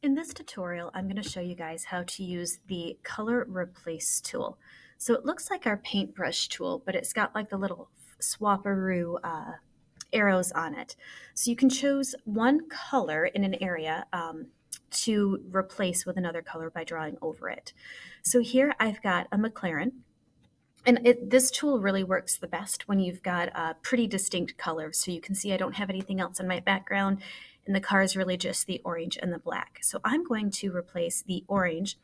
In this tutorial, I'm going to show you guys how to use the color replace tool. So it looks like our paintbrush tool, but it's got like the little swapperoo arrows on it. So you can choose one color in an area to replace with another color by drawing over it. So here I've got a McLaren. And this tool really works the best when you've got pretty distinct colors. So you can see I don't have anything else in my background, and the car is really just the orange and the black. So I'm going to replace the orange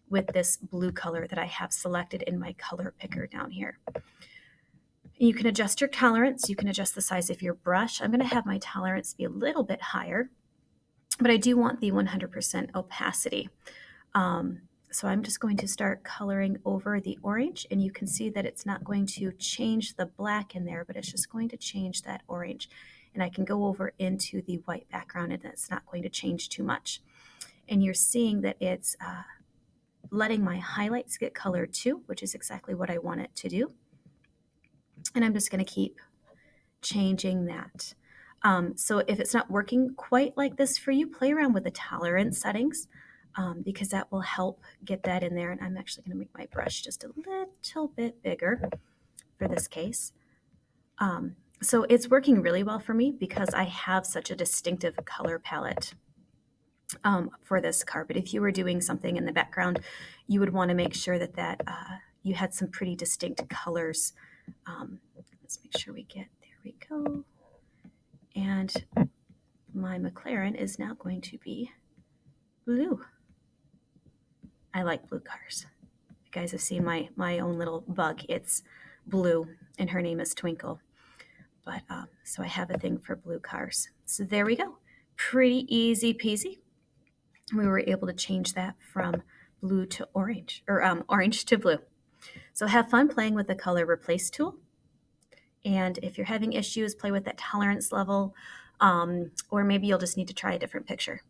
with this blue color that I have selected in my color picker down here. You can adjust your tolerance. You can adjust the size of your brush. I'm going to have my tolerance be a little bit higher, but I do want the 100% opacity. So I'm just going to start coloring over the orange, and you can see that it's not going to change the black in there, but it's just going to change that orange. And I can go over into the white background, and it's not going to change too much. And you're seeing that it's letting my highlights get colored too, which is exactly what I want it to do. And I'm just going to keep changing that. So if it's not working quite like this for you, play around with the tolerance settings. Because that will help get that in there. And I'm actually going to make my brush just a little bit bigger for this case. So it's working really well for me because I have such a distinctive color palette for this car. But if you were doing something in the background, you would want to make sure that you had some pretty distinct colors. Let's make sure there we go. And my McLaren is now going to be blue. I like blue cars. You guys have seen my own little bug. It's blue, and her name is Twinkle. But so I have a thing for blue cars. So there we go. Pretty easy peasy. We were able to change that from blue to orange, or orange to blue. So have fun playing with the color replace tool. And if you're having issues, play with that tolerance level, or maybe you'll just need to try a different picture.